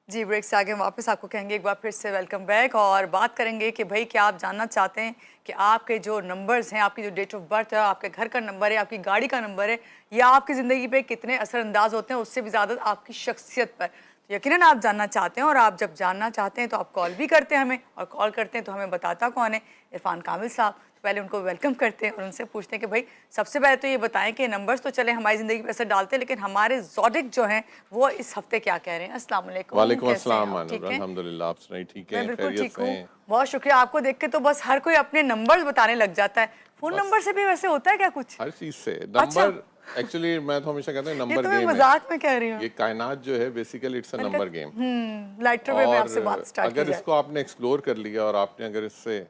जी, break से आगे हम वापस आपको कहेंगे एक बार फिर से वेलकम बैक और बात करेंगे कि भाई क्या आप जानना चाहते हैं कि आपके जो नंबर्स हैं, आपकी जो डेट ऑफ बर्थ है, आपके घर का नंबर है, आपकी गाड़ी का नंबर है, या आपकी ज़िंदगी पे कितने असरअंदाज होते हैं, उससे भी ज़्यादा आपकी शख्सियत पर। तो यकीनन आप जानना चाहते हैं और आप जब जानना चाहते हैं तो आप कॉल भी करते हैं हमें, और कॉल करते हैं तो हमें बताता कौन है? इरफान कामिल साहब। तो पहले उनको वेलकम करते हैं और उनसे पूछते हैं कि भाई सबसे पहले तो ये बताएं कि नंबर्स तो चले हमारी ज़िंदगी पे असर डालते हैं, लेकिन हमारे ज़ोडिक जो हैं वो इस हफ्ते क्या कह रहे हैं? अस्सलाम वालेकुम, वालेकुम कैसे हैं अस्सलाम आप? मानूर, ठीक हैं? अल्हम्दुलिल्लाह। आप सुनाइए, ठीक मैं हैं, बिल्कुल खैरियत ठीक से हूँ। हैं? बहुत शुक्रिया। आपको देख के तो बस हर कोई अपने नंबर्स बताने लग जाता है। फ़ोन नंबर बस से भी वैसे होता है क्या कुछ? हर चीज़ से अच्छा। नंबर। एक्चुअली मैं तो हमेशा कहता हूँ ये नंबर तो मैं गेम है। मज़ाक में कह रही हूँ। ये कायनात जो है बेसिकली इट्स अ मैंने नंबर गेम। कहा लाइटर वे में और आपसे बात स्टार्ट की अगर जाए। इसको आपने एक्सप्लोर कर लिया और आपने अगर इससे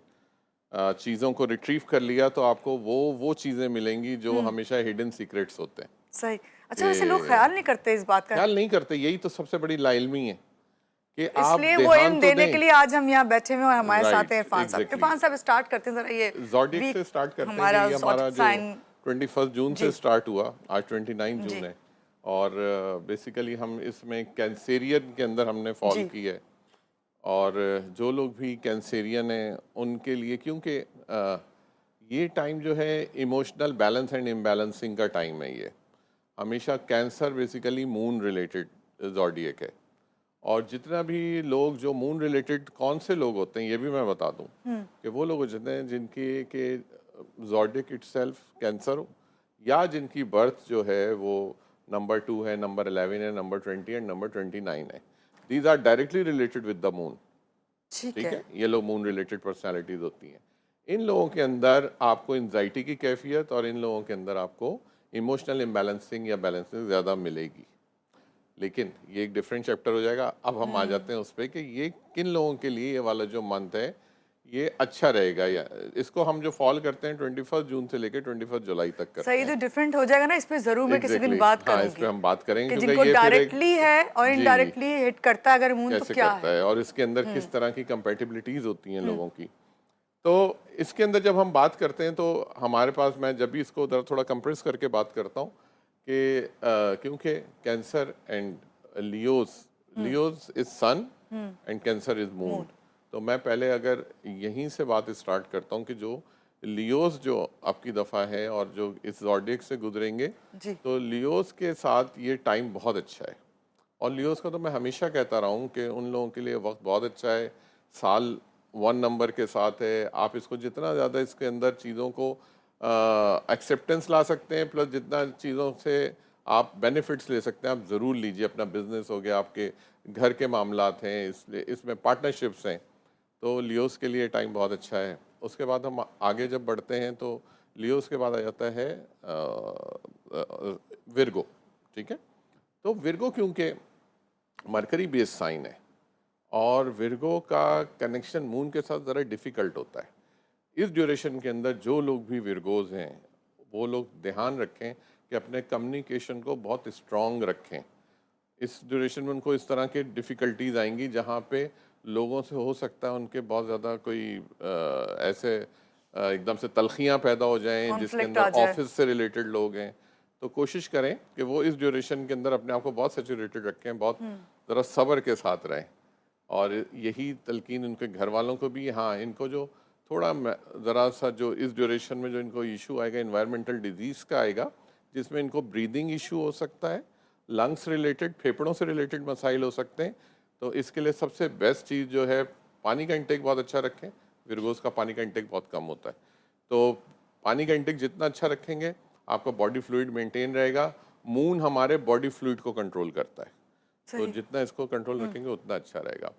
चीज़ों को रिट्रीव कर लिया तो आपको वो चीज़ें मिलेंगी जो हमेशा हिडन सीक्रेट्स होते हैं सही। अच्छा, वैसे लोग कि ख़्याल नहीं करते इस बात का। ख्याल नहीं करते। यही तो सबसे बड़ी लाइल्मी है कि आप इसलिए वो ध्यान इल्म तो देने के दें। लिए आज हम यहाँ बैठे हुए हैं और हमारे साथ हैं राइट, इरफान साहब। एग्जैक्टली। इरफान साहब स्टार्ट करते हैं ज़रा ये ज़ोडिएक से वीक स्टार्ट करते हैं कि हमारा ये हमारा ज़ोडिक जो साइन। 21 जून से जी, स्टार्ट हुआ, आज 29 जून जी, है। और बेसिकली हम इसमें कैंसेरियन के अंदर हमने फॉल जी। की है। और जो लोग भी कैंसेरियन हैं उनके लिए, क्योंकि ये टाइम जो है इमोशनल बैलेंस एंड इम्बैलेंसिंग का टाइम है। ये हमेशा cancer basically moon related zodiac है। और जितना भी लोग जो मून रिलेटेड कौन से लोग होते हैं ये भी मैं बता दूं कि वो लोग होते हैं जिनके के ज़ोडिएक इटसेल्फ कैंसर हो, या जिनकी बर्थ जो है वो नंबर 2 है, नंबर 11 है, नंबर 20 एंड नंबर 29 है। These are directly related with the moon. ठीक ठीक है। है, ये लोग मून रिलेटेड पर्सनालिटीज होती हैं। इन लोगों के अंदर आपको एंजाइटी की कैफियत और इन लोगों के अंदर आपको इमोशनल इम्बैलेंसिंग या बैलेंसिंग ज़्यादा मिलेगी। लेकिन ये एक डिफरेंट चैप्टर हो जाएगा। अब हम आ जाते हैं उस पर कि ये किन लोगों के लिए ये वाला जो मंथ है ये अच्छा रहेगा। या इसको हम जो फॉल करते हैं 21 जून से लेकर 21 जुलाई तक करते सही, हैं। तो डिफरेंट हो जाएगा ना, इस पे ज़रूर मैं किसी दिन एग्जैक्टली बात हाँ, इस पे करूंगी हम बात करेंगे कि क्योंकि जिनको ये फिर एक डायरेक्टली है और जी इनडायरेक्टली हिट करता है अगर मून, तो कैसे क्या करता है? है और इसके अंदर किस तरह की कंपेटिबिलिटीज होती हैं लोगों की। तो इसके अंदर जब हम बात करते हैं तो हमारे पास, मैं जब भी इसको थोड़ा कंप्रेस करके बात करता हूँ कि क्योंकि Cancer and Leos Leos is sun and Cancer is moon. Moon. तो मैं पहले अगर यहीं से बात स्टार्ट करता हूँ कि जो लियोज जो आपकी दफ़ा है और जो इस ज़ोडिएक से गुजरेंगे, जी। तो लियोज के साथ ये टाइम बहुत अच्छा है। और लियोस का तो मैं हमेशा कहता रहा हूँ कि उन लोगों के लिए वक्त बहुत अच्छा है। साल 1 नंबर के साथ है। आप इसको जितना ज़्यादा इसके अंदर चीज़ों को एक्सेप्टेंस ला सकते हैं, प्लस जितना चीज़ों से आप बेनिफिट्स ले सकते हैं आप ज़रूर लीजिए। अपना बिजनेस हो गया, आपके घर के मामलात हैं, इसलिए इसमें पार्टनरशिप्स हैं, तो लियोस के लिए टाइम बहुत अच्छा है। उसके बाद हम आगे जब बढ़ते हैं तो लियोस के बाद आ जाता है विर्गो। ठीक है, तो विर्गो क्योंकि मरकरी बेस साइन है और विर्गो का कनेक्शन मून के साथ ज़रा डिफ़िकल्ट होता है। इस ड्यूरेशन के अंदर जो लोग भी विर्गोज हैं वो लोग ध्यान रखें कि अपने कम्युनिकेशन को बहुत स्ट्रॉन्ग रखें। इस ड्यूरेशन में उनको इस तरह के डिफ़िकल्टीज आएंगी जहाँ पे लोगों से हो सकता है उनके बहुत ज़्यादा कोई ऐसे एकदम से तलखियाँ पैदा हो जाएं जिसके कॉन्फ्लिक्ट अंदर आ जाए। ऑफिस से रिलेटेड लोग हैं। तो कोशिश करें कि वो इस ड्यूरेशन के अंदर अपने आप को बहुत सेचुरेटेड रखें, बहुत ज़रा सब्र के साथ रहें। और यही तलकीन उनके घर वालों को भी। हाँ, इनको जो थोड़ा ज़रा सा जो इस ड्यूरेशन में जो इनको इशू आएगा इन्वायरमेंटल डिजीज़ का आएगा, जिसमें इनको ब्रीदिंग इशू हो सकता है, लंग्स रिलेटेड, फेफड़ों से रिलेटेड मसाइल हो सकते हैं। तो इसके लिए सबसे बेस्ट चीज़ जो है, पानी का इंटेक बहुत अच्छा रखें। विर्गोस का पानी का इंटेक बहुत कम होता है, तो पानी का इंटेक जितना अच्छा रखेंगे आपका बॉडी फ्लूइड मेंटेन रहेगा। मून हमारे बॉडी फ्लूइड को कंट्रोल करता है, तो सही। जितना इसको कंट्रोल रखेंगे उतना अच्छा रहेगा।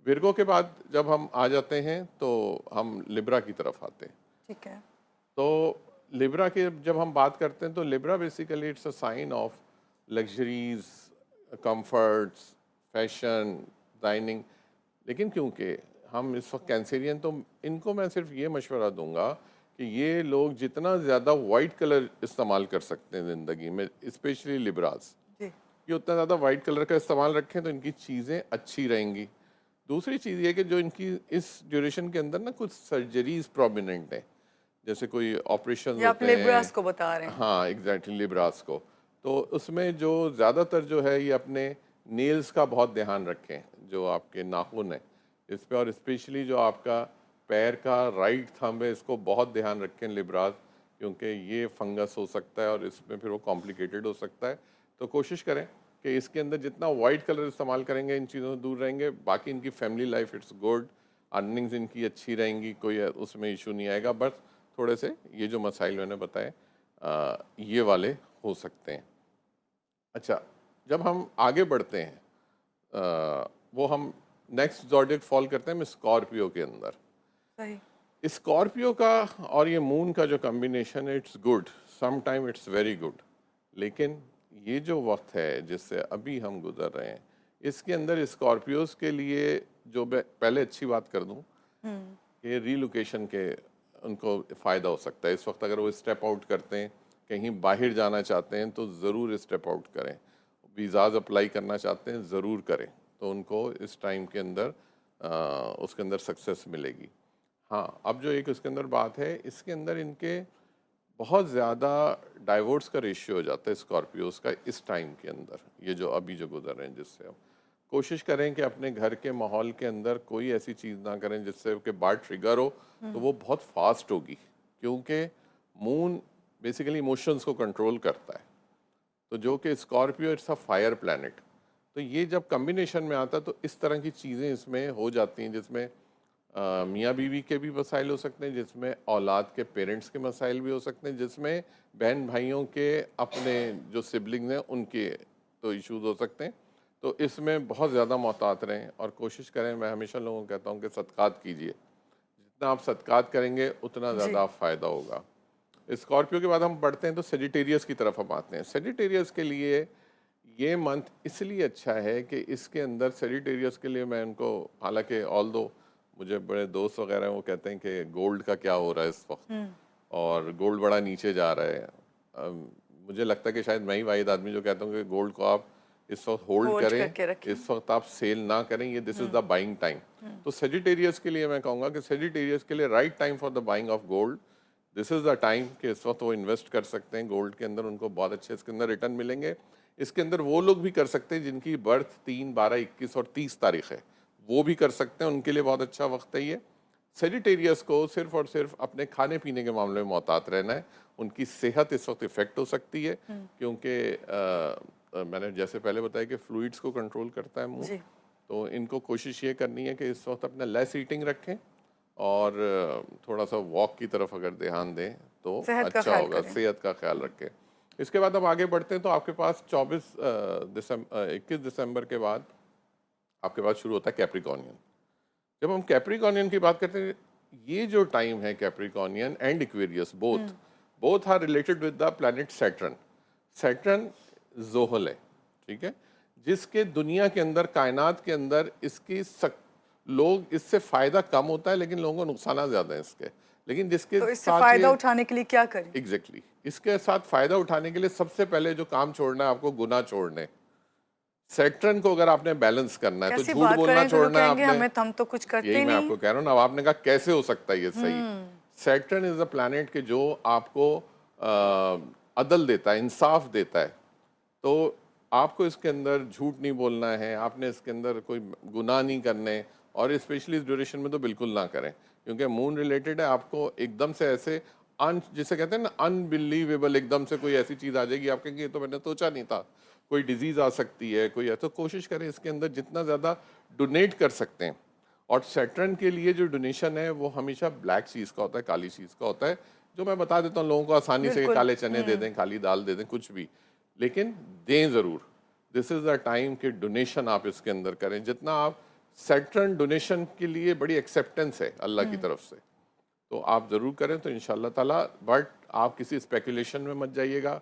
विर्गो के बाद जब हम आ जाते हैं तो हम लिब्रा की तरफ आते हैं। ठीक है। तो लिब्रा के जब हम बात करते हैं तो Libra basically it's a sign of luxuries, comforts, fashion, dining. लेकिन क्योंकि हम इस वक्त कैंसेरियन, तो इनको मैं सिर्फ ये मशवरा दूंगा कि ये लोग जितना ज़्यादा वाइट कलर इस्तेमाल कर सकते हैं ज़िंदगी में, स्पेशली लिब्रास, जी। ये उतना ज़्यादा वाइट कलर का इस्तेमाल रखें तो इनकी चीज़ें अच्छी रहेंगी। दूसरी चीज़ ये कि जो इनकी इस ड्यूरेशन के अंदर ना कुछ सर्जरीज प्रोमिनेंट हैं, जैसे कोई ऑपरेशन ये आप होते लेब्रास हैं। को बता रहे हैं? हाँ, एग्जैक्टली, लिब्रास को। तो उसमें जो ज़्यादातर जो है ये अपने नेल्स का बहुत ध्यान रखें। जो आपके नाखून है इस पे, और स्पेशली जो आपका पैर का राइट थंब है, इसको बहुत ध्यान रखें लिब्रास, क्योंकि ये फंगस हो सकता है और इसमें फिर वो कॉम्प्लिकेटेड हो सकता है। तो कोशिश करें कि इसके अंदर जितना वाइट कलर इस्तेमाल करेंगे इन चीज़ों से दूर रहेंगे। बाकी इनकी family life it's good, earnings इनकी अच्छी रहेंगी, कोई उसमें इशू नहीं आएगा। बस थोड़े से ये जो मसाइल मैंने बताए ये वाले हो सकते हैं। अच्छा, जब हम आगे बढ़ते हैं वो हम नेक्स्ट ज़ोडिएक फॉल करते हैं स्कॉर्पियो के अंदर। सही। स्कॉर्पियो का और ये मून का जो कॉम्बिनेशन है it's good, some time it's very good, लेकिन ये जो वक्त है जिससे अभी हम गुजर रहे हैं इसके अंदर स्कॉर्पियोज के लिए जो मैं पहले अच्छी बात कर दूं कि रीलोकेशन के उनको फ़ायदा हो सकता है। इस वक्त अगर वो स्टेप आउट करते हैं, कहीं बाहर जाना चाहते हैं तो ज़रूर स्टेप आउट करें। वीज़ाज़ अप्लाई करना चाहते हैं ज़रूर करें, तो उनको इस टाइम के अंदर उसके अंदर सक्सेस मिलेगी। हाँ, अब जो एक उसके अंदर बात है, इसके अंदर इनके बहुत ज़्यादा डाइवोर्स का रेशियो हो जाता है स्कॉर्पियोज का इस टाइम के अंदर, ये जो अभी जो गुजर रहे हैं। जिससे हम कोशिश करें कि अपने घर के माहौल के अंदर कोई ऐसी चीज़ ना करें जिससे कि बात ट्रिगर हो, तो वो बहुत फास्ट होगी, क्योंकि मून बेसिकली इमोशंस को कंट्रोल करता है। तो जो कि Scorpio it's a fire planet, तो ये जब कम्बिनेशन में आता है तो इस तरह की चीज़ें इसमें हो जाती हैं, जिसमें मियाँ बीवी के भी मसाइल हो सकते हैं, जिसमें औलाद के पेरेंट्स के मसाइल भी हो सकते हैं, जिसमें बहन भाइयों के अपने जो सिबलिंग्स हैं उनके तो इश्यूज हो सकते हैं। तो इसमें बहुत ज़्यादा मोहतात रहें और कोशिश करें, मैं हमेशा लोगों को कहता हूँ कि सदकात कीजिए, जितना आप सदकात करेंगे उतना जी। ज़्यादा फ़ायदा होगा। स्कॉर्पियो के बाद हम बढ़ते हैं तो सेजिटेरियस की तरफ हम आते हैं। सेजिटेरियस के लिए ये मंथ इसलिए अच्छा है कि इसके अंदर सेजिटेरियस के लिए मैं उनको, हालांकि ऑल दो मुझे बड़े दोस्त वगैरह हैं वो कहते हैं कि गोल्ड का क्या हो रहा है इस वक्त, और गोल्ड बड़ा नीचे जा रहा है। मुझे लगता है कि शायद मैं ही वाहिद आदमी जो कहता हूँ कि गोल्ड को आप इस वक्त होल्ड होल्ड करें, करके रखें। इस वक्त आप सेल ना करें, ये this is the buying time. तो सेजिटेरियस के लिए मैं कहूँगा कि सेजिटेरियस के लिए right time for the buying of gold, this is the time कि इस वक्त वो इन्वेस्ट कर सकते हैं गोल्ड के अंदर, उनको बहुत अच्छे इसके अंदर रिटर्न मिलेंगे। इसके अंदर वो लोग भी कर सकते हैं जिनकी बर्थ 3, 12, 21 और 30 तारीख है, वो भी कर सकते हैं, उनके लिए बहुत अच्छा वक्त है ये। सेजिटेरियस को सिर्फ और सिर्फ अपने खाने पीने के मामले में मोहतात रहना है। उनकी सेहत इस वक्त इफेक्ट हो सकती है, क्योंकि मैंने जैसे पहले बताया कि फ्लूइड्स को कंट्रोल करता है मुंह। जी। तो इनको कोशिश ये करनी है कि इस वक्त अपना लेस ईटिंग रखें और थोड़ा सा वॉक की तरफ अगर ध्यान दें तो सेहत का अच्छा ख्याल होगा, करें। सेहत का ख्याल रखें। इसके बाद हम आगे बढ़ते हैं तो आपके पास 21 दिसंबर के बाद आपके पास शुरू होता है कैप्रिकॉर्नियन। जब हम कैप्रिकॉर्नियन की बात करते हैं, ये जो टाइम है Capricornian and Aquarius both are related with the planet Saturn. Saturn जोहल है, ठीक है, जिसके दुनिया के अंदर, कायनात के अंदर इसकी लोग इससे फ़ायदा कम होता है लेकिन लोगों को नुकसान ज़्यादा है इसके। लेकिन जिसके तो इससे साथ फायदा ये उठाने के लिए क्या करें? एग्जैक्टली इसके साथ फ़ायदा उठाने के लिए सबसे पहले जो काम छोड़ना है आपको, गुनाह छोड़ने। सैटर्न को अगर आपने बैलेंस करना है तो कैसी झूठ बात बोलना करें तो लोग छोड़ना है कहेंगे आपने। हमें, हम तो कुछ करते यही ही मैं नहीं। आपको कह रहा हूँ ना, अब आपने कहा कैसे हो सकता है ये सही। सैटर्न इज अ प्लैनेट के जो आपको अदल देता है, इंसाफ देता है। तो आपको इसके अंदर झूठ नहीं बोलना है, आपने इसके अंदर कोई गुनाह नहीं करने, और स्पेशली इस ड्यूरेशन में तो बिल्कुल ना करें, क्योंकि मून रिलेटेड है। आपको एकदम से ऐसे जिसे कहते हैं ना अनबिलीवेबल, एकदम से कोई ऐसी चीज़ आ जाएगी आप कहेंगे ये तो मैंने सोचा नहीं था, कोई डिजीज़ आ सकती है, कोई है। तो कोशिश करें इसके अंदर जितना ज़्यादा डोनेट कर सकते हैं। और सैटर्न के लिए जो डोनेशन है वो हमेशा ब्लैक चीज़ का होता है, काली चीज़ का होता है, जो मैं बता देता हूँ लोगों को आसानी से कि बिल्कुल। काले चने दे दें, काली दाल दे दें, कुछ भी, लेकिन दें ज़रूर। दिस इज़ द टाइम कि डोनेशन आप इसके अंदर करें, जितना आप सैटर्न डोनेशन के लिए बड़ी एक्सेप्टेंस है अल्लाह की तरफ से, तो आप ज़रूर करें तो इंशाल्लाह ताला। बट आप किसी स्पेकुलेशन में मत जाइएगा,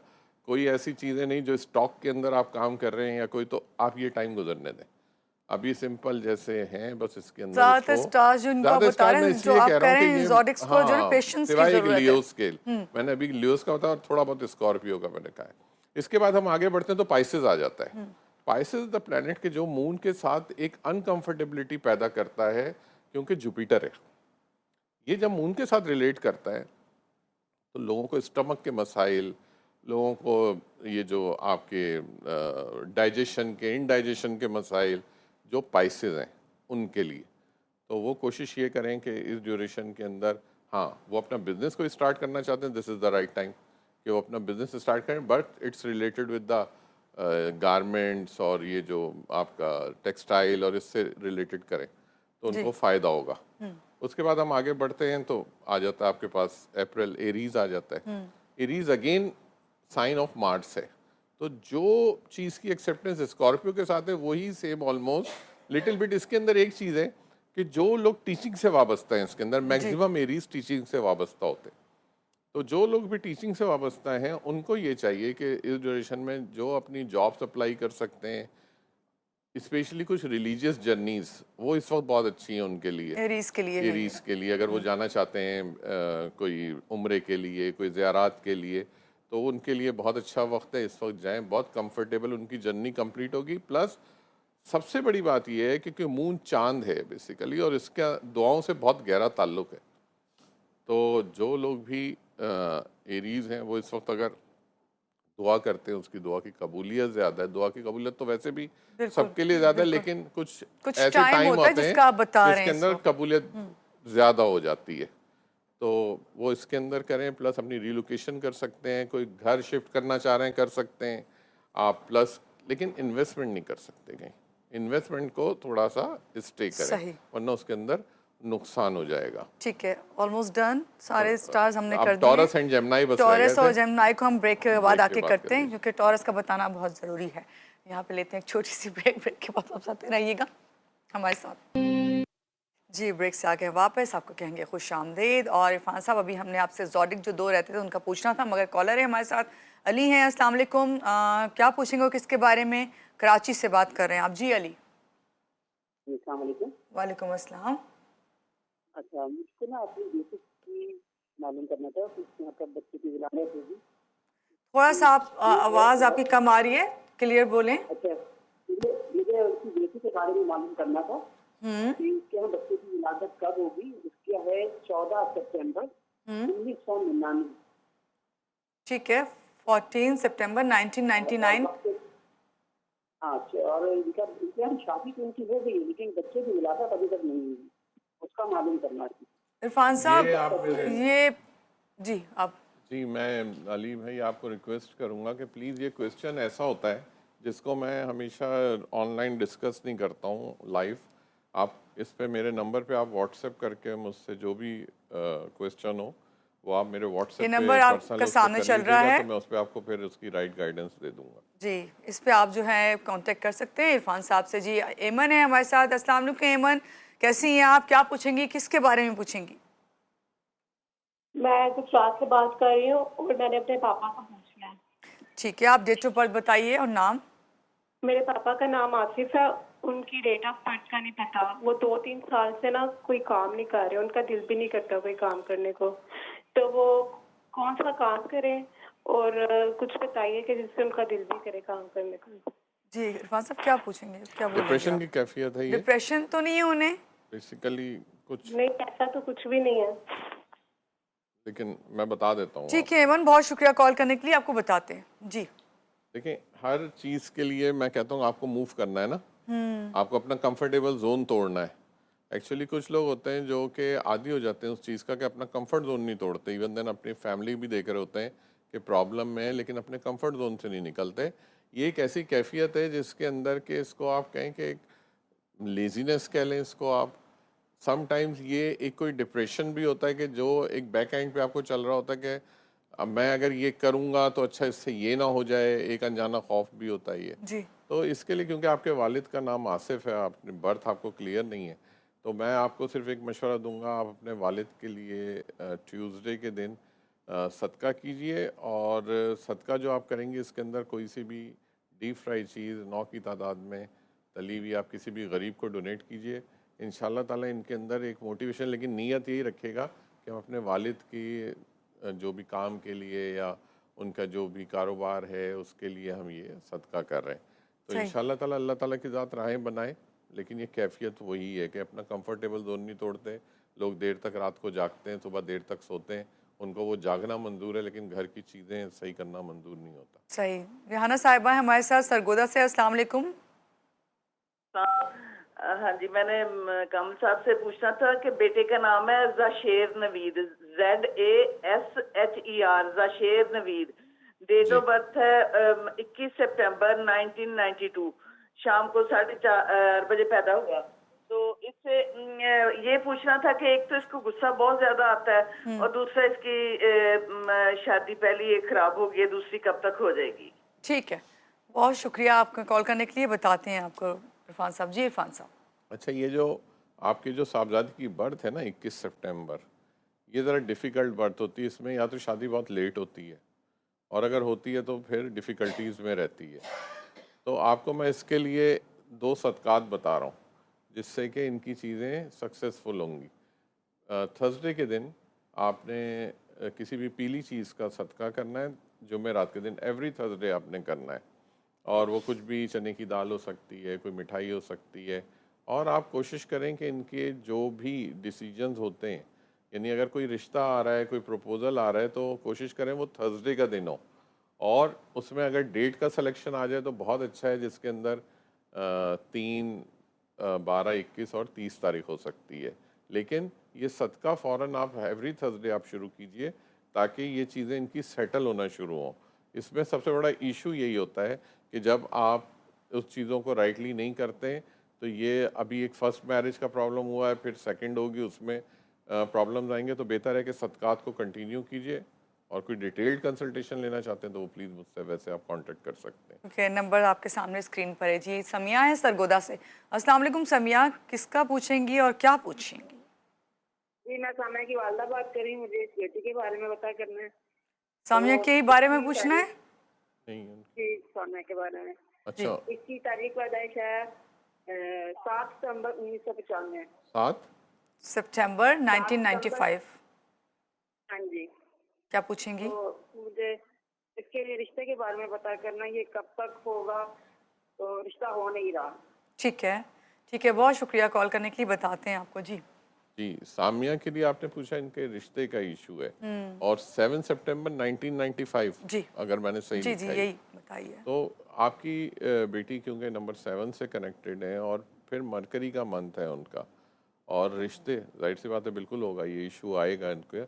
कोई ऐसी चीज़ें नहीं जो स्टॉक के अंदर आप काम कर रहे हैं या कोई, तो आप ये टाइम गुजरने दें। अभी सिंपल जैसे हैं बस इसके अंदर ज्यादातर इसको स्टार्स जो इनको आप ज़्यादा बता स्टार रहे मैं हैं, जो इसलिए आप कह कह रहा हूँ रहे कि हैं ये ज़ोडिएक्स को, जो है पेशेंस की सिवाय एक जरूरत लियो है। स्केल, मैंने अभी लियोस का बताया और थोड़ा बहुत स्कॉर्पियो का मैंने कहा है। इसके बाद हम आगे बढ़ते हैं तो पाइसेस आ जाता है। पाइसेस द प्लैनेट के जो मून के साथ एक अनकंफर्टेबिलिटी पैदा करता है, क्योंकि जुपिटर है। ये जब मून के साथ रिलेट करता है तो लोगों को स्टमक के मसाइल, लोगों को ये जो आपके डाइजेशन के, इनडाइजेशन के मसाइल, जो पाइसेस हैं उनके लिए। तो वो कोशिश ये करें कि इस ड्यूरेशन के अंदर, हाँ, वो अपना बिजनेस को स्टार्ट करना चाहते हैं, this is the right time कि वो अपना बिजनेस स्टार्ट करें, but it's related with the garments और ये जो आपका टेक्सटाइल और इससे रिलेटेड करें तो जी। उनको फ़ायदा होगा। उसके बाद हम आगे बढ़ते हैं तो आ जाता है आपके पास अप्रैल, एरीज आ जाता है। Aries again sine of Mars है, तो जो चीज़ की एक्सेप्टेंस स्कॉर्पियो के साथ है वही सेम ऑलमोस्ट लिटिल बिट। इसके अंदर एक चीज़ है कि जो लोग टीचिंग से वाबस्ता हैं, इसके अंदर मैक्सिमम एरीज टीचिंग से वाबस्ता होते हैं। तो जो लोग भी टीचिंग से वाबस्ता हैं उनको ये चाहिए कि इस ड्यूरेशन में जो अपनी जॉब्स अप्लाई कर सकते हैं, स्पेशली कुछ रिलीजियस जर्नीज, वो इस वक्त बहुत अच्छी हैं उनके लिए। एरीज के लिए है ये। एरीज के लिए अगर वो जाना चाहते हैं कोई उम्रे के लिए, कोई ज़ियारात के लिए, तो उनके लिए बहुत अच्छा वक्त है, इस वक्त जाएं, बहुत कंफर्टेबल उनकी जर्नी कंप्लीट होगी। प्लस सबसे बड़ी बात यह है क्योंकि मून चांद है बेसिकली और इसका दुआओं से बहुत गहरा ताल्लुक है। तो जो लोग भी एरीज हैं वो इस वक्त अगर दुआ करते हैं, उसकी दुआ की कबूलियत ज़्यादा है। दुआ की कबूलियत तो वैसे भी बिल्कुल, सबके लिए ज़्यादा है, बिल्कुल। लेकिन कुछ कुछ ऐसे टाइम टाइम होता है होते हैं जिसका आप बता रहे जिसके हैं इस अंदर वक्त। कबूलियत ज़्यादा हो जाती है, तो वो इसके अंदर करें। प्लस अपनी रिलोकेशन कर सकते हैं, कोई घर शिफ्ट करना चाह रहे हैं कर सकते हैं आप। प्लस लेकिन इन्वेस्टमेंट नहीं कर सकते कहीं, इन्वेस्टमेंट को थोड़ा सा स्टे करें, सही। वरना उसके अंदर नुकसान हो जाएगा। ठीक है, ऑलमोस्ट डन, सारे स्टार्स हमने कर अब दिए। टॉरस एंड जेमिनी बस रह टॉरस गए और थे, जेमिनी को हम ब्रेक के बाद ब्रेक के आके बाद करते कर हैं लीजिए। क्योंकि टॉरस का बताना बहुत ज़रूरी है। यहाँ पे लेते हैं एक छोटी सी ब्रेक, ब्रेक के बाद आप आते रहिएगा हमारे साथ। जी, ब्रेक से आ गए वापस, आपको कहेंगे खुश आमदीद। और इरफान साहब, अभी हमने आपसे ज़ोडिक जो दो रहते थे उनका पूछना था, मगर कॉलर है हमारे साथ, अली हैं। अस्सलाम वालेकुम। क्या पूछेंगे, किसके बारे में? कराची से बात कर रहे हैं आप। जी अली। अस्सलाम वालेकुम। वालेकुम अस्सलाम। अच्छा, मुझको ना अपनी बेसिक की मालूम करना था कि यहाँ पर बच्चे की विलादत होगी। थोड़ा सा आप आवाज़ आपकी कम आ रही है, क्लियर बोलें। अच्छा, मुझे उनकी बेसिक के बारे में मालूम करना था कि उसके यहाँ बच्चे की विलादत कब होगी। उसकी है 14 सितंबर 1999। ठीक है, 14 सितंबर 1999। हाँ, और इनके यहाँ शादी तो उनकी हो गई है, लेकिन बच्चे की विलादत अभी तक नहीं हुई, उसका मालूम करना है। इरफान ये साहब, आप मेरे- ये जी आप जी, मैं अली भाई आपको रिक्वेस्ट करूंगा कि प्लीज़, ये क्वेश्चन ऐसा होता है जिसको मैं हमेशा ऑनलाइन डिस्कस नहीं करता हूँ लाइव। आप इस पे मेरे नंबर पे आप व्हाट्सएप करके मुझसे जो भी क्वेश्चन हो वो आप मेरे ये व्हाट्सएप पे नंबर आपका पर्सनल सामने चल रहा है। तो मैं उस पर आपको फिर उसकी राइट गाइडेंस दे दूंगा। जी, इस पे आप जो है कांटेक्ट कर सकते हैं इरफान साहब से। जी, एमन है हमारे साथ। अस्सलाम वालेकुम एमन, कैसी हैं आप? क्या पूछेंगी, किसके बारे में पूछेंगी? मैं गुजरात से बात कर रही हूँ और मैंने अपने पापा को पूछना है। ठीक है, आप डेट ऑफ बर्थ बताइए और नाम। मेरे पापा का नाम आसिफ है, उनकी डेट ऑफ बर्थ का नहीं पता। वो 2-3 साल से ना कोई काम नहीं कर रहे, उनका दिल भी नहीं करता कोई काम करने को। तो वो कौन सा काम करें और कुछ बताइए कि जिससे उनका दिल भी करे काम करने को। जी इरफान साहब, क्या पूछेंगे, क्या डिप्रेशन बोलेंगे की आप? कैफियत है ये डिप्रेशन तो नहीं है उन्हें? बेसिकली कुछ, नहीं, ऐसा तो कुछ भी नहीं है। लेकिन मैं बता देता हूँ ठीक है आपको। एमन, बहुत शुक्रिया कॉल करने के लिए, आपको बताते हैं। जी देखिए, हर चीज़ के लिए मैं कहता हूँ आपको मूव करना है ना, आपको अपना कंफर्टेबल जोन तोड़ना है। एक्चुअली कुछ लोग होते हैं जो कि आदी हो जाते हैं उस चीज़ का कि अपना कंफर्ट जोन नहीं तोड़ते। इवन देन अपनी फैमिली भी देख रहे होते हैं कि प्रॉब्लम में है, लेकिन अपने कंफर्ट जोन से नहीं निकलते। ये एक ऐसी कैफियत है जिसके अंदर के इसको आप कहें कि एक लेजीनेस कह लें इसको आप। समटाइम्स ये एक कोई डिप्रेशन भी होता है कि जो एक बैक एंड पे आपको चल रहा होता है कि अब मैं अगर ये करूँगा तो अच्छा इससे ये ना हो जाए, एक अनजाना खौफ भी होता है ये। जी तो इसके लिए, क्योंकि आपके वालिद का नाम आसिफ है, आपने बर्थ आपको क्लियर नहीं है, तो मैं आपको सिर्फ एक मशवरा दूंगा, आप अपने वालिद के लिए ट्यूसडे के दिन सदका कीजिए। और सदका जो आप करेंगे इसके अंदर कोई सी भी डीप फ्राई चीज़ 9 की तादाद में तली हुई आप किसी भी गरीब को डोनेट कीजिए। इंशाल्लाह ताला इनके अंदर एक मोटिवेशन, लेकिन नीयत यही रखेगा कि हम अपने वालिद की जो भी काम के लिए या उनका जो भी कारोबार है उसके लिए हम ये सदका कर रहे हैं। तो सही। इंशाल्लाह ताला अल्लाह ताला की ज़ात राहें बनाए, लेकिन ये कैफियत वही है कि अपना कंफर्टेबल जोन नहीं तोड़ते। लोग देर तक रात को जागते हैं, सुबह देर तक सोते हैं, उनको वो जागना मंजूर है लेकिन घर की चीज़ें सही करना मंजूर नहीं होता। सही। रिहाना साहिबा है हमारे साथ सरगोदा से। अस्सलाम वालेकुम। हाँ जी, मैंने कमल साहब से पूछना था कि बेटे का नाम है Zasher Naveed, ZASHER, Zasher Naveed. Date of birth है 21 सितंबर 1992, शाम को 4:30 बजे पैदा हुआ। तो इससे ये पूछना था कि एक तो इसको गुस्सा बहुत ज्यादा आता है और दूसरा इसकी शादी पहली एक खराब हो गई है, दूसरी कब तक हो जाएगी? ठीक है, बहुत शुक्रिया आपका कॉल करने के लिए। बताते हैं आपको इरफान साहब। जी इरफान साहब। अच्छा, ये जो आपकी जो साहबजादी की बर्थ है ना 21 सितंबर, ये ज़रा डिफ़िकल्ट बर्थ होती है। इसमें या तो शादी बहुत लेट होती है और अगर होती है तो फिर डिफ़िकल्टीज़ में रहती है। तो आपको मैं इसके लिए 2 सदक़ात बता रहा हूँ जिससे कि इनकी चीज़ें सक्सेसफुल होंगी। थर्सडे के दिन आपने किसी भी पीली चीज़ का सदका करना है। जुमेरात के दिन एवरी थर्सडे आपने करना है, और वो कुछ भी चने की दाल हो सकती है, कोई मिठाई हो सकती है। और आप कोशिश करें कि इनके जो भी डिसीजंस होते हैं, यानी अगर कोई रिश्ता आ रहा है, कोई प्रपोज़ल आ रहा है, तो कोशिश करें वो थर्सडे का दिन हो। और उसमें अगर डेट का सिलेक्शन आ जाए तो बहुत अच्छा है, जिसके अंदर 3, 12, 21 और 30 तारीख हो सकती है। लेकिन ये सदका फ़ौरन आप एवरी थर्सडे आप शुरू कीजिए ताकि ये चीज़ें इनकी सेटल होना शुरू हों। इसमें सबसे बड़ा इशू यही होता है कि जब आप उस चीज़ों को राइटली नहीं करते तो ये अभी एक फ़र्स्ट मैरिज का प्रॉब्लम हुआ है, फिर सेकंड होगी, उसमें प्रॉब्लम्स आएंगे। तो बेहतर है कि सदकात को कंटिन्यू कीजिए, और कोई डिटेल्ड कंसल्टेशन लेना चाहते हैं तो वो प्लीज़ मुझसे वैसे आप कांटेक्ट कर सकते हैं। ओके, नंबर आपके सामने स्क्रीन पर है। जी समिया है सरगोदा से। अस्सलाम वालेकुम समिया, किसका पूछेंगी और क्या पूछेंगी? जी, मैं सामने की वालदा बात कर रही हूँ, मुझे इस बेटी के बारे में पता करना है। सामिया के ही बारे में पूछना है? नहीं, जी, सामने के बारे में। अच्छा, इसकी तारीख पैदाइश है 7 सितंबर 1995। 7 सितंबर 1995। हाँ जी। क्या पूछेंगी? तो मुझे इसके लिए रिश्ते के बारे में पता करना, ये कब तक होगा, तो रिश्ता हो नहीं रहा। ठीक है, ठीक है, बहुत शुक्रिया कॉल करने के लिए। बताते हैं आपको। जी जी, सामिया के लिए आपने पूछा इनके रिश्ते का इशू है, और 7 सितंबर 1995 जी अगर मैंने सही जी लिखा जी, है। यही बताइए। तो आपकी बेटी क्योंकि नंबर 7 से कनेक्टेड है, और फिर मरकरी का मंथ है उनका, और रिश्ते जाहिर सी बात है बिल्कुल होगा, ये इशू आएगा इनके।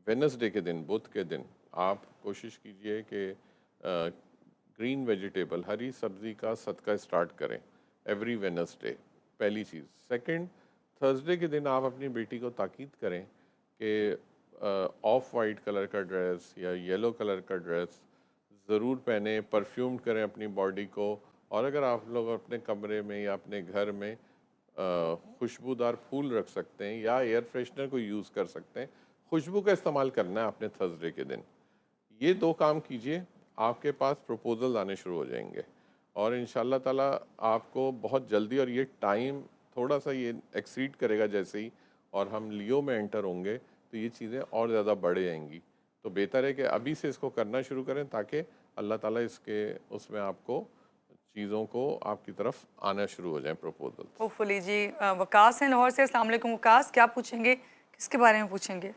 वेडनेसडे के दिन, बुध के दिन आप कोशिश कीजिए कि ग्रीन वेजिटेबल, हरी सब्ज़ी का सदका स्टार्ट करें एवरी वेडनेसडे, पहली चीज़। सेकंड, थर्सडे के दिन आप अपनी बेटी को ताकीद करें कि ऑफ वाइट कलर का ड्रेस या येलो कलर का ड्रेस ज़रूर पहने, परफ्यूम्ड करें अपनी बॉडी को। और अगर आप लोग अपने कमरे में या अपने घर में खुशबूदार फूल रख सकते हैं या एयर फ्रेशनर को यूज़ कर सकते हैं, खुशबू का इस्तेमाल करना है आपने थर्सडे के दिन। ये 2 काम कीजिए, आपके पास प्रपोजल आने शुरू हो जाएंगे, और इंशाल्लाह ताला आपको बहुत जल्दी, और ये टाइम थोड़ा सा ये एक्सीड करेगा जैसे ही, और हम लियो में एंटर होंगे तो ये चीज़ें और ज़्यादा बढ़ जाएंगी। तो बेहतर है कि अभी से इसको करना शुरू करें ताकि अल्लाह ताला इसके उसमें आपको चीज़ों को आपकी तरफ आना शुरू हो जाए प्रपोजल। होपफुली। जी वकास हैं लाहौर से। अस्सलाम वालेकुम वकास, क्या पूछेंगे, किसके बारे में पूछेंगे?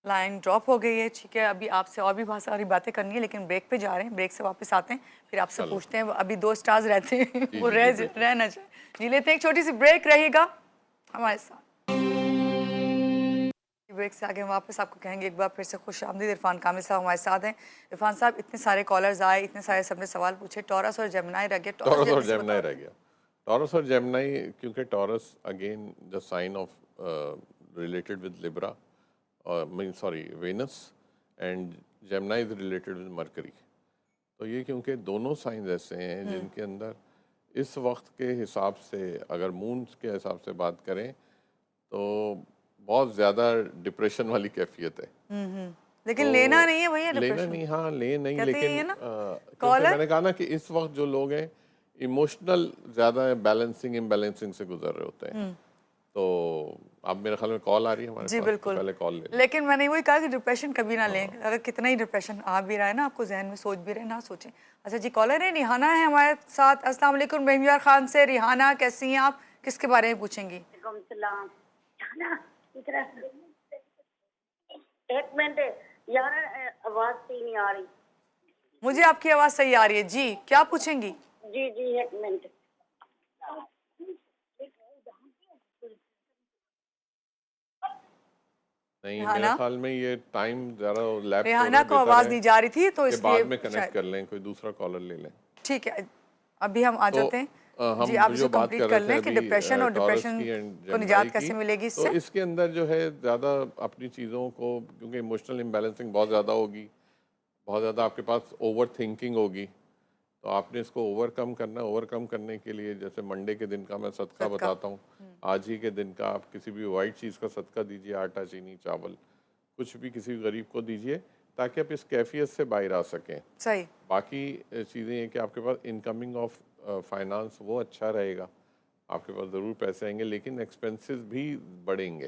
लाइन ड्रॉप हो गई है। ठीक है, अभी आपसे और भी बहुत सारी बातें करनी है, लेकिन ब्रेक पे जा रहे हैं। ब्रेक से वापस आते हैं, फिर आपसे चलो। पूछते हैं। अभी 2 स्टार्स रहते हैं, जी, वो जी, जी, बिल्कुल। रहना चाहिए। जी लेते हैं एक छोटी सी ब्रेक, रहिएगा हमारे साथ। ब्रेक से आगे हम वापस आपको कहेंगे एक बार फिर से खुश आमदीद। इरफान कामिल साहब हमारे साथ हैं। इरफान साहब, इतने सारे कॉलर्स आए, इतने सारे सबने सवाल पूछे, टॉरस और जेमिनी रह गया। टॉरस और जल्दी से जेमिनी बता रह गया। टॉरस और जेमिनी, क्योंकि Taurus again the sign of related with Libra, mean sorry Venus, and Gemini is related with Mercury. तो ये क्योंकि दोनों साइंस ऐसे हैं जिनके अंदर इस वक्त के हिसाब से, अगर मून के हिसाब से बात करें तो बहुत ज़्यादा डिप्रेशन वाली कैफियत है। लेकिन तो लेना नहीं है भैया लेना डिप्रेशन। नहीं, हाँ ले नहीं, कहते लेकिन हैं ये ना, क्योंकि कॉलर। मैंने कहा ना कि इस वक्त जो लोग हैं इमोशनल ज़्यादा बैलेंसिंग इम्बैलेंसिंग से गुजर रहे होते हैं। तो अब मेरे ख्याल में कॉल आ रही है हमारे जी पास, तो बिल्कुल। पहले कॉल ले। लेकिन मैंने वही कहा कि डिप्रेशन कभी ना लें। अगर कितना ही डिप्रेशन आ भी रहा है ना, आपको जहन में सोच भी रहे, ना सोचें। अच्छा जी, कॉलर है रिहाना है हमारे साथ। अस्सलाम वालेकुम बेहमियार खान से। रिहाना कैसी हैं आप, किसके बारे में पूछेंगी? एक मिनट यार, आवाज सही नहीं आ रही। मुझे आपकी आवाज़ सही आ रही है जी, क्या पूछेंगी? जी जी, एक मिनट। नहीं, रेहाना? मेरे ख्याल में ये टाइम ज़रा लैप्स हो रेहाना रहा है, को बेहतर आवाज है नहीं जा रही थी तो कि इसलिए बाद में कनेक्ट शायद- कर लें, कोई दूसरा कॉलर ले लें। ठीक है, अभी हम आ तो जाते हैं हम जी, आप जो इसको बात कंप्लीट कर कर रहे लें थे कि अभी डिप्रेशन और टॉरस डिप्रेशन की एंड को जेमिनी निजात कैसे की, मिलेगी तो इससे? इसके अंदर जो है ज़्यादा अपनी चीज़ों को, क्योंकि इमोशनल इम्बैलेंसिंग बहुत ज़्यादा होगी, बहुत ज़्यादा आपके पास ओवर थिंकिंग होगी, तो आपने इसको ओवरकम करना है। ओवरकम करने के लिए जैसे मंडे के दिन का मैं सदका सदका। बताता हूँ, आज ही के दिन का आप किसी भी वाइट चीज़ का सदका दीजिए, आटा, चीनी, चावल, कुछ भी किसी गरीब को दीजिए, ताकि आप इस कैफियत से बाहर आ सकें। सही, बाकी चीज़ें ये कि आपके पास इनकमिंग ऑफ फाइनेंस वो अच्छा रहेगा, आपके पास ज़रूर पैसे आएंगे, लेकिन एक्सपेंसेस भी बढ़ेंगे।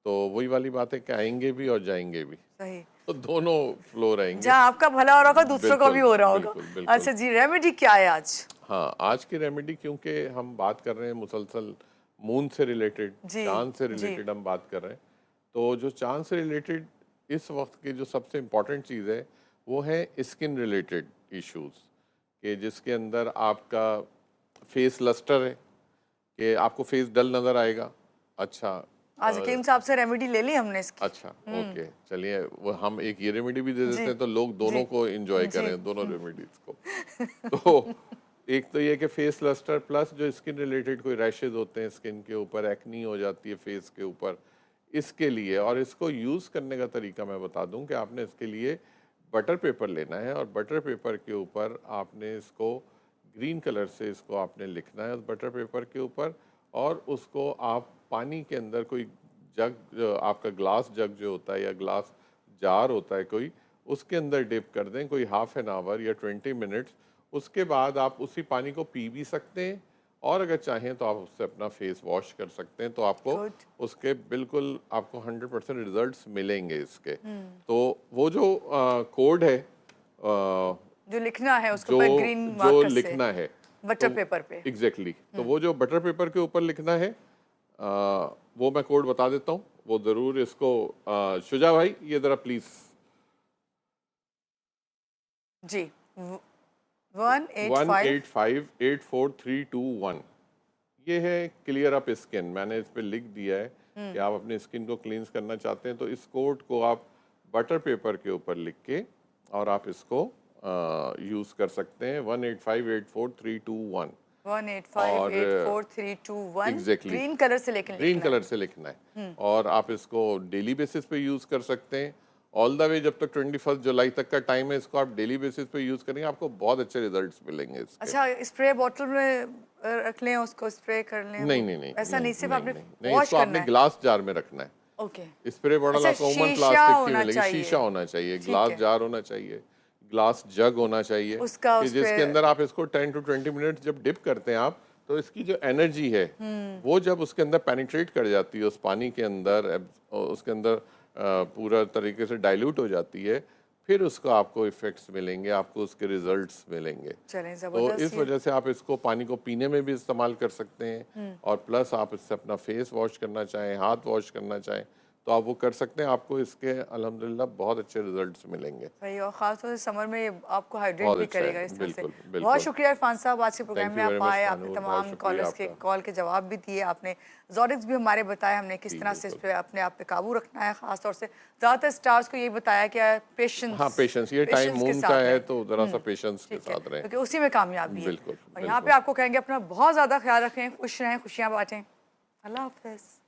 तो वही वाली बात है कि आएंगे भी और जाएंगे भी, सही। तो दोनों फ्लो रहेंगे। जहाँ आपका भला हो रहा होगा दूसरों का बिल्कुल, भी हो रहा होगा। बिल्कुल, बिल्कुल। अच्छा जी, रेमेडी क्या है आज? हाँ, आज की रेमेडी, क्योंकि हम बात कर रहे हैं मुसलसल मून से रिलेटेड, जी, चांद से जी। रिलेटेड हम बात कर रहे हैं, तो जो चांद से रिलेटेड इस वक्त की जो सबसे इम्पॉर्टेंट चीज़ है वो है स्किन रिलेटेड इश्यूज, कि जिसके अंदर आपका फेस लस्टर है, कि आपको फेस डल नज़र आएगा। अच्छा, आज हकीम साहब से रेमेडी ले ली हमने इसकी। अच्छा, ओके, चलिए वो हम एक ये रेमेडी भी दे देते जी, हैं तो लोग दोनों जी, को एंजॉय जी, करें, दोनों रेमेडीज को। तो एक तो ये कि फेस लस्टर प्लस जो स्किन रिलेटेड कोई रैशेज होते हैं स्किन के ऊपर, एक्नी हो जाती है फेस के ऊपर, इसके लिए, और इसको यूज़ करने का तरीका मैं बता दूं कि आपने इसके लिए बटर पेपर लेना है, और बटर पेपर के ऊपर आपने इसको ग्रीन कलर से इसको आपने लिखना है उस बटर पेपर के ऊपर, और उसको आप पानी के अंदर कोई जग, जो आपका ग्लास जग जो होता है या ग्लास जार होता है कोई, उसके अंदर डिप कर दें कोई हाफ एन आवर या 20 मिनट्स। उसके बाद आप उसी पानी को पी भी सकते हैं, और अगर चाहें तो आप उससे अपना फेस वॉश कर सकते हैं, तो आपको Good. उसके बिल्कुल आपको 100% रिजल्ट्स मिलेंगे इसके। तो वो जो कोड है, जो लिखना है उसके जो ऊपर ग्रीन जो मार्कर से लिखना है बटर पेपर पे। एग्जैक्टली, तो वो जो बटर पेपर के ऊपर लिखना है, वो मैं कोड बता देता हूँ, वो ज़रूर इसको शुजा भाई ये ज़रा प्लीज़। जी, 185 1858431, ये है क्लियर अप स्किन। मैंने इस पे लिख दिया है कि आप अपने स्किन को क्लींस करना चाहते हैं, तो इस कोड को आप बटर पेपर के ऊपर लिख के और आप इसको यूज़ कर सकते हैं। 1858431 1858431 Exactly. ग्रीन कलर से लेकिन ग्रीन लिखना है। कलर से लिखना है, और आप इसको डेली बेसिस पे यूज़ कर सकते हैं ऑल द वे जब तक 21 जुलाई तक का टाइम है। इसको आप डेली बेसिस पे यूज़ करेंगे, आपको बहुत अच्छे रिजल्ट्स मिलेंगे इसके। अच्छा, स्प्रे बॉटल में रख लें, उसको स्प्रे कर लें? नहीं नहीं नहीं, ऐसा नहीं, सिर्फ आपने नहीं, वॉश इसको करना आपने है। ग्लास जार में रखना है। ओके, स्प्रे बॉटल अच्छा, आपको कॉमन शीशा प्लास्टिक की होना मिलेगी, चाहिए। शीशा होना चाहिए, ठीक ग्लास है। जार होना चाहिए, ग्लास जग होना चाहिए, उसका कि उस पे- जिसके अंदर आप इसको 10 to 20 मिनट जब डिप करते हैं आप, तो इसकी जो एनर्जी है वो जब उसके अंदर पेनिट्रेट कर जाती है उस पानी के अंदर, उसके अंदर पूरा तरीके से डाइल्यूट हो जाती है, फिर उसको आपको इफेक्ट्स मिलेंगे, आपको उसके रिजल्ट्स मिलेंगे। चलें, तो जबरदस्त इस वजह से आप इसको पानी को पीने में भी इस्तेमाल कर सकते हैं, और प्लस आप इससे अपना फेस वॉश करना चाहें, हाथ वॉश करना चाहें, तो आप वो कर सकते हैं। आपको इसके अल्हम्दुलिल्लाह बहुत अच्छे रिजल्ट्स मिलेंगे। सही, और खासतौर से समर में ये आपको हाइड्रेट बहुत भी अच्छा करेगा है, इस तरह से। बिल्कुल, बिल्कुल। बहुत शुक्रिया इरफान साहब, आज के प्रोग्राम Thank में you आप very much, आए, आपने तानूर, बहुत तमाम शुक्रिया कॉलर्स के आपका। कॉल के जवाब भी दिए, आपने ज़ोरिक्स भी हमारे बताया हमने किस जी, तरह से इस बिल्कुल। पे अपने आप पे काबू रखना है। खासतौर से ज़्यादातर स्टार्स को यही बताया कि पेशेंस, हाँ, पेशेंस, ये टाइम मून का है तो ज़रा सा पेशेंस के ठीक है, साथ रहें। क्योंकि उसी में कामयाबी है। बिल्कुल, और यहाँ पे बिल्कुल। आपको कहेंगे अपना बहुत ज़्यादा ख्याल रखें, खुश रहें, खुशियाँ बांटें। अल्लाह हाफिज़।